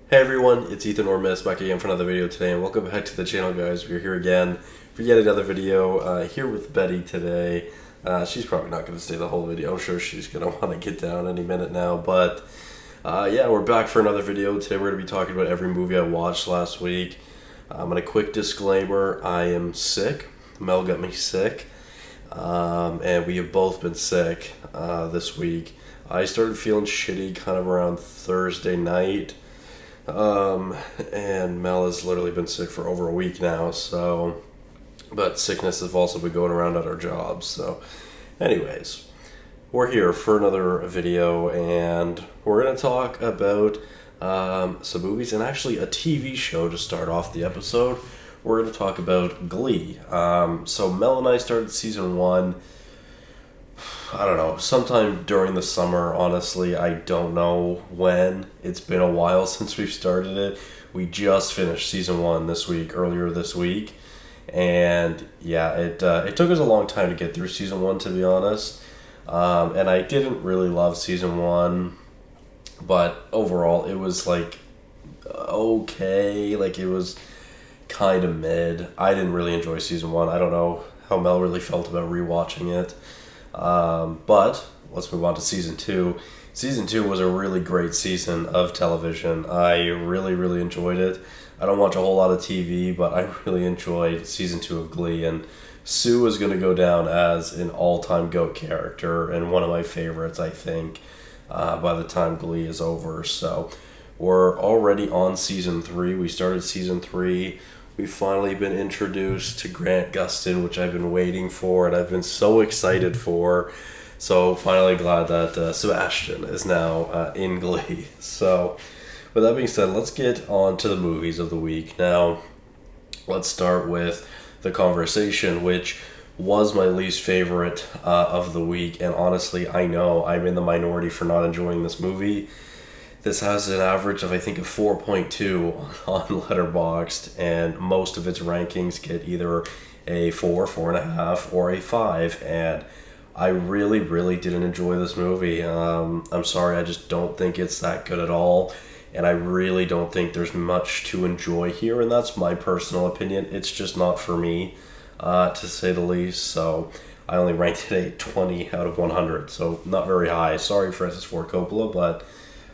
Hey everyone, it's Ethan or Miist back again for another video today, and welcome back to the channel, guys. We're here again for yet another video. Here with Betty today. She's probably not going to stay the whole video. I'm sure she's going to want to get down any minute now, but yeah, we're back for another video. Today we're going to be talking about every movie I watched last week. And a quick disclaimer, I am sick. Mel got me sick, and we have both been sick this week. I started feeling shitty kind of around Thursday night. And Mel has literally been sick for over a week now, but sickness has also been going around at our jobs, so anyways, we're here for another video, and we're going to talk about some movies, and actually a TV show to start off the episode. We're going to talk about Glee. So Mel and I started season 1, I don't know, sometime during the summer. Honestly, I don't know when. It's been a while since we've started it. We just finished season 1 earlier this week, and yeah, it took us a long time to get through season 1, to be honest. And I didn't really love season 1, but overall it was like okay, like it was kind of mid. I didn't really enjoy season 1. I don't know how Mel really felt about rewatching it. But let's move on to season 2. Season 2 was a really great season of television. I really enjoyed it. I don't watch a whole lot of TV, but I really enjoyed season 2 of Glee, and Sue is going to go down as an all-time GOAT character and one of my favorites, I think, by the time Glee is over. So we're already on season 3. We started season 3. We've finally been introduced to Grant Gustin, which I've been waiting for and I've been so excited for. So finally glad that Sebastian is now in Glee. So with that being said, let's get on to the movies of the week. Now, let's start with The Conversation, which was my least favorite of the week. And honestly, I know I'm in the minority for not enjoying this movie. This has an average of, I think, a 4.2 on Letterboxd, and most of its rankings get either a 4, 4.5, or a 5, and I really didn't enjoy this movie. I'm sorry, I just don't think it's that good at all, and I really don't think there's much to enjoy here, and that's my personal opinion. It's just not for me, to say the least, so I only ranked it a 20 out of 100, so not very high. Sorry, Francis Ford Coppola, but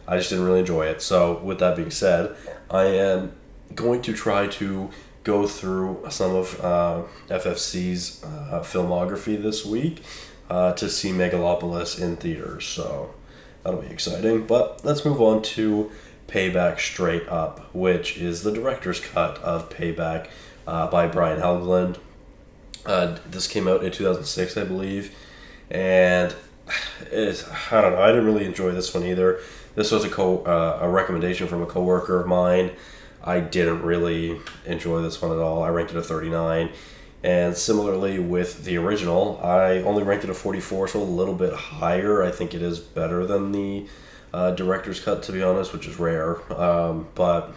I just didn't really enjoy it. So with that being said, I am going to try to go through some of FFC's filmography this week to see Megalopolis in theaters. So that'll be exciting. But let's move on to Payback Straight Up, which is the director's cut of Payback by Brian Helgeland. This came out in 2006, I believe. And I don't know, I didn't really enjoy this one either. This was a recommendation from a coworker of mine. I didn't really enjoy this one at all. I ranked it a 39. And similarly with the original, I only ranked it a 44, so a little bit higher. I think it is better than the director's cut, to be honest, which is rare, but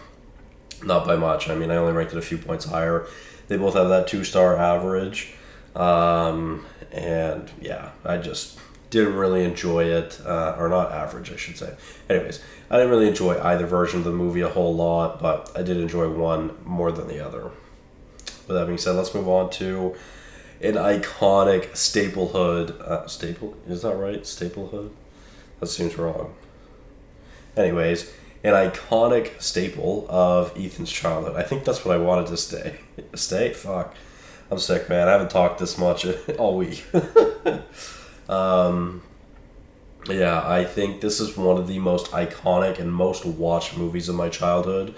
not by much. I mean, I only ranked it a few points higher. They both have that 2-star average. And yeah, I just didn't really enjoy it, or not average, I should say. Anyways, I didn't really enjoy either version of the movie a whole lot, but I did enjoy one more than the other. With that being said, let's move on to an iconic staplehood. Is that right? Staplehood? That seems wrong. Anyways, an iconic staple of Ethan's childhood. I think that's what I wanted to stay? Fuck. I'm sick, man. I haven't talked this much all week. Yeah, I think this is one of the most iconic and most watched movies of my childhood,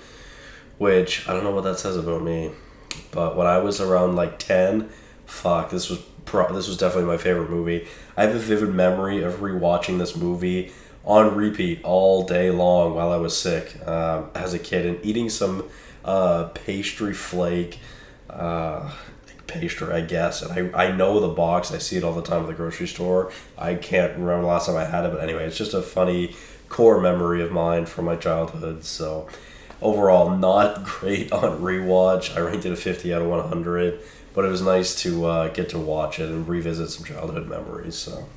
which I don't know what that says about me, but when I was around like 10, fuck, this was definitely my favorite movie. I have a vivid memory of rewatching this movie on repeat all day long while I was sick as a kid, and eating some pastry flake pastry, I guess, and I know the box. I see it all the time at the grocery store. I can't remember the last time I had it, but anyway, it's just a funny core memory of mine from my childhood. So overall, not great on rewatch. I ranked it a 50 out of 100, but it was nice to get to watch it and revisit some childhood memories. So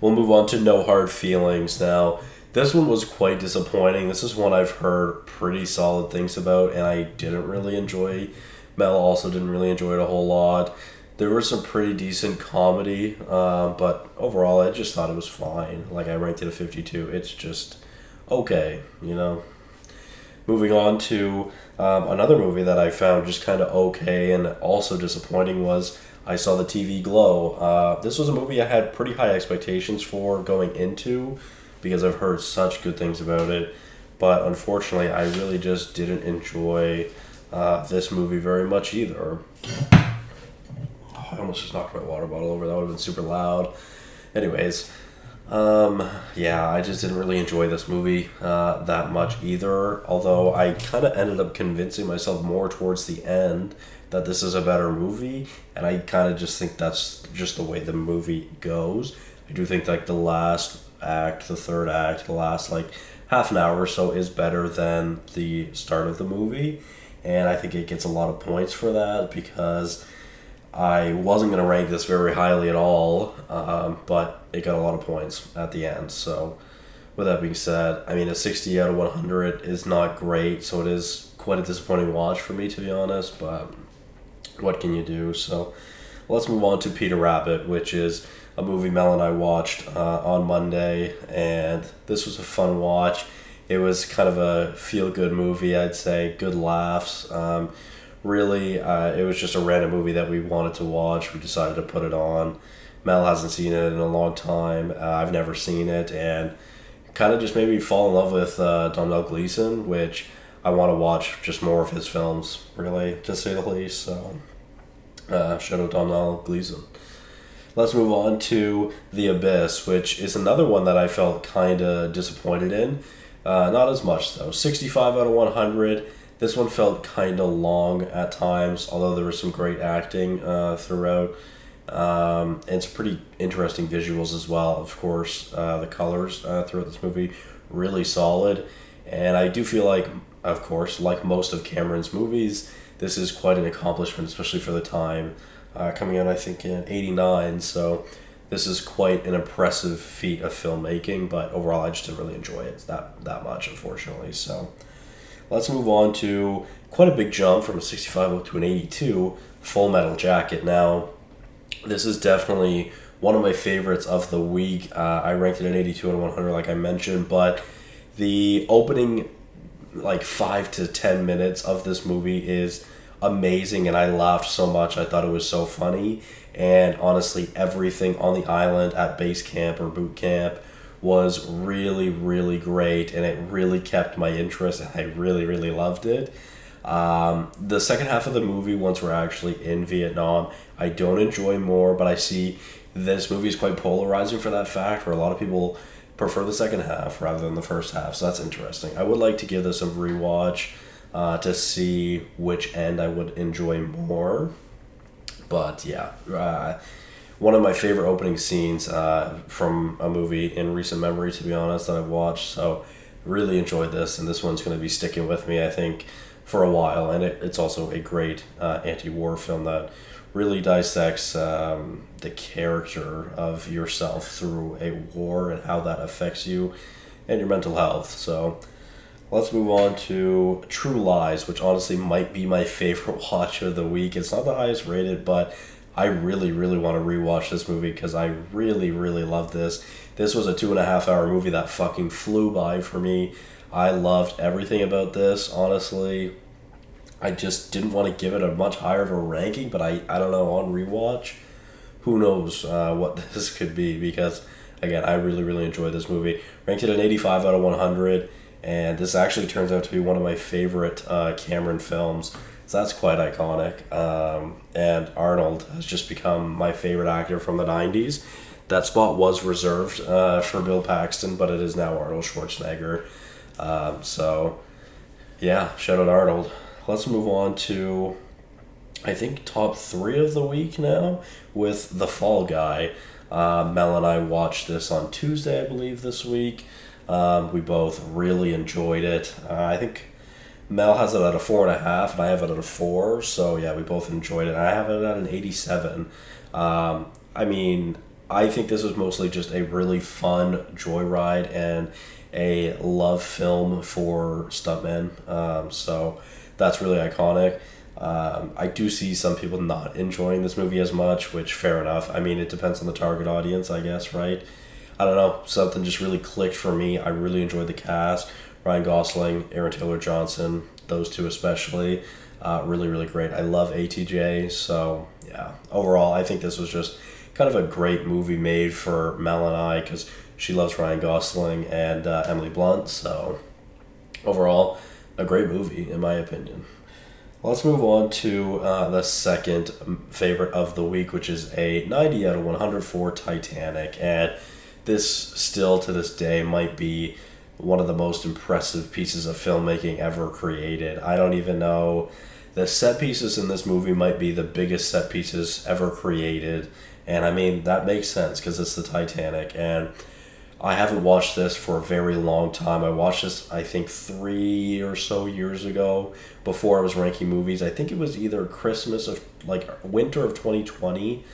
we'll move on to No Hard Feelings now. This one was quite disappointing. This is one I've heard pretty solid things about, and I didn't really enjoy. Mel also didn't really enjoy it a whole lot. There was some pretty decent comedy, but overall, I just thought it was fine. Like, I ranked it a 52. It's just okay, you know? Moving on to another movie that I found just kind of okay and also disappointing was I saw the TV Glow. This was a movie I had pretty high expectations for going into because I've heard such good things about it. But unfortunately, I really just didn't enjoy this movie very much either. Oh, I almost just knocked my water bottle over. That would have been super loud. Anyways, yeah, I just didn't really enjoy this movie that much either. Although I kind of ended up convincing myself more towards the end that this is a better movie. And I kind of just think that's just the way the movie goes. I do think like the last act, the third act, the last like half an hour or so is better than the start of the movie, and I think it gets a lot of points for that because I wasn't going to rank this very highly at all, but it got a lot of points at the end. So with that being said, I mean, a 60 out of 100 is not great, so it is quite a disappointing watch for me, to be honest, but what can you do? So let's move on to Peter Rabbit, which is a movie Mel and I watched on Monday, and this was a fun watch. It was kind of a feel-good movie, I'd say, good laughs. Really, it was just a random movie that we wanted to watch. We decided to put it on. Mel hasn't seen it in a long time. I've never seen it, and kind of just made me fall in love with Domhnall Gleeson, which I want to watch just more of his films, really, to say the least. So, shout out Domhnall Gleeson. Let's move on to The Abyss, which is another one that I felt kind of disappointed in. Not as much, though. 65 out of 100. This one felt kind of long at times, although there was some great acting throughout. And some pretty interesting visuals as well. Of course, the colors throughout this movie, really solid. And I do feel like, of course, like most of Cameron's movies, this is quite an accomplishment, especially for the time. Coming out, I think, in '89, so this is quite an impressive feat of filmmaking, but overall I just didn't really enjoy it that much, unfortunately. So let's move on to quite a big jump from a 65 up to an 82, Full Metal Jacket. Now, this is definitely one of my favorites of the week. I ranked it an 82 out of 100, like I mentioned, but the opening, like 5 to 10 minutes of this movie is amazing, and I laughed so much. I thought it was so funny, and honestly, everything on the island at base camp or boot camp was really, really great, and it really kept my interest, and I really, really loved it. The second half of the movie, once we're actually in Vietnam, I don't enjoy more, but I see this movie is quite polarizing for that fact, where a lot of people prefer the second half rather than the first half, so that's interesting. I would like to give this a rewatch to see which end I would enjoy more. But yeah, one of my favorite opening scenes from a movie in recent memory, to be honest, that I've watched. So really enjoyed this, and this one's going to be sticking with me, I think, for a while. And it's also a great anti-war film that really dissects the character of yourself through a war and how that affects you and your mental health. So let's move on to True Lies, which honestly might be my favorite watch of the week. It's not the highest rated, but I really, really want to rewatch this movie because I really, really love this. This was a 2.5 hour movie that fucking flew by for me. I loved everything about this, honestly. I just didn't want to give it a much higher of a ranking, but I don't know, on rewatch, who knows what this could be, because, again, I really, really enjoyed this movie. Ranked it an 85 out of 100. And this actually turns out to be one of my favorite Cameron films. So that's quite iconic. And Arnold has just become my favorite actor from the 90s. That spot was reserved for Bill Paxton, but it is now Arnold Schwarzenegger. So, yeah, shout out Arnold. Let's move on to, I think, top 3 of the week now with The Fall Guy. Mel and I watched this on Tuesday, I believe, this week. We both really enjoyed it. I think Mel has it at a 4.5, and I have it at a 4. So yeah, we both enjoyed it. I have it at an 87. I mean, I think this was mostly just a really fun joyride, and a love film for stuntmen. So that's really iconic. I do see some people not enjoying this movie as much, which fair enough. I mean, it depends on the target audience, I guess, right? I don't know. Something just really clicked for me. I really enjoyed the cast. Ryan Gosling, Aaron Taylor-Johnson, those two especially. Really, really great. I love ATJ. So, yeah. Overall, I think this was just kind of a great movie made for Mel and I because she loves Ryan Gosling and Emily Blunt. So, overall, a great movie, in my opinion. Let's move on to the second favorite of the week, which is a 90 out of 100 for Titanic. And this still to this day might be one of the most impressive pieces of filmmaking ever created. I don't even know. The set pieces in this movie might be the biggest set pieces ever created. And I mean, that makes sense because it's the Titanic. And I haven't watched this for a very long time. I watched this, I think, 3 or so years ago before I was ranking movies. I think it was either Christmas of, like, winter of 2020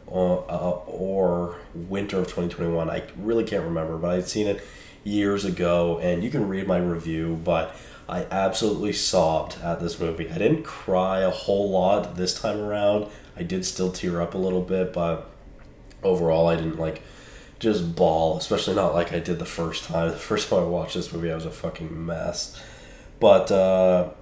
or winter of 2021. I really can't remember, but I'd seen it years ago, and you can read my review, but I absolutely sobbed at this movie. I didn't cry a whole lot this time around. I did still tear up a little bit, but overall I didn't, like, just bawl, especially not like I did the first time. The first time I watched this movie, I was a fucking mess. But,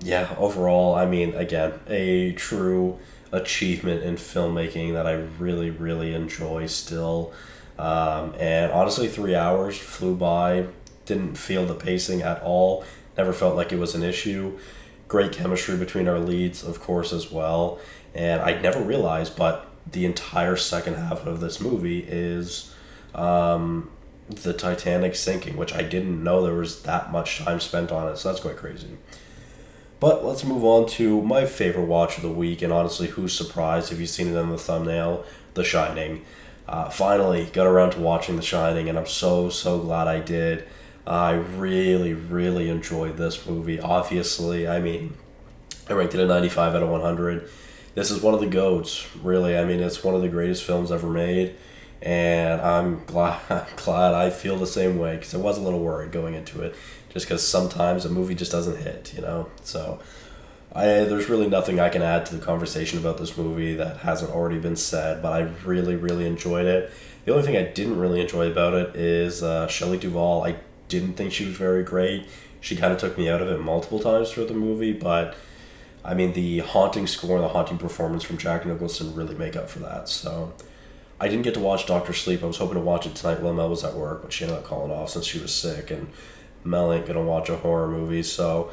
yeah, overall, I mean, again, a true achievement in filmmaking that I really, really enjoy still. And honestly, 3 hours flew by. Didn't feel the pacing at all. Never felt like it was an issue. Great chemistry between our leads, of course, as well. And I never realized, but the entire second half of this movie is the Titanic sinking, which I didn't know there was that much time spent on it, so that's quite crazy. But let's move on to my favorite watch of the week, and honestly, who's surprised if you've seen it in the thumbnail, The Shining. Finally got around to watching The Shining, and I'm so glad I did. I really, really enjoyed this movie. Obviously, I mean, I ranked it a 95 out of 100. This is one of the GOATs, really. I mean, it's one of the greatest films ever made. And I'm glad I feel the same way, because I was a little worried going into it, just because sometimes a movie just doesn't hit, you know. So there's really nothing I can add to the conversation about this movie that hasn't already been said, but I really, really enjoyed it. The only thing I didn't really enjoy about it is Shelley Duvall. I didn't think she was very great. She kind of took me out of it multiple times through the movie, but I mean, the haunting score and the haunting performance from Jack Nicholson really make up for that. So I didn't get to watch Dr. Sleep. I was hoping to watch it tonight while Mel was at work, but she ended up calling off since she was sick, and Mel ain't gonna watch a horror movie, so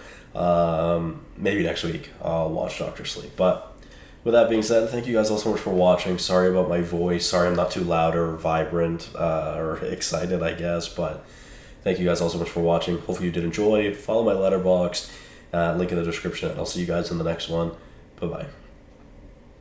maybe next week I'll watch Dr. Sleep. But with that being said, thank you guys all so much for watching. Sorry about my voice. Sorry I'm not too loud or vibrant or excited, I guess, but thank you guys all so much for watching. Hopefully you did enjoy. Follow my Letterboxd, link in the description, and I'll see you guys in the next one. Bye-bye.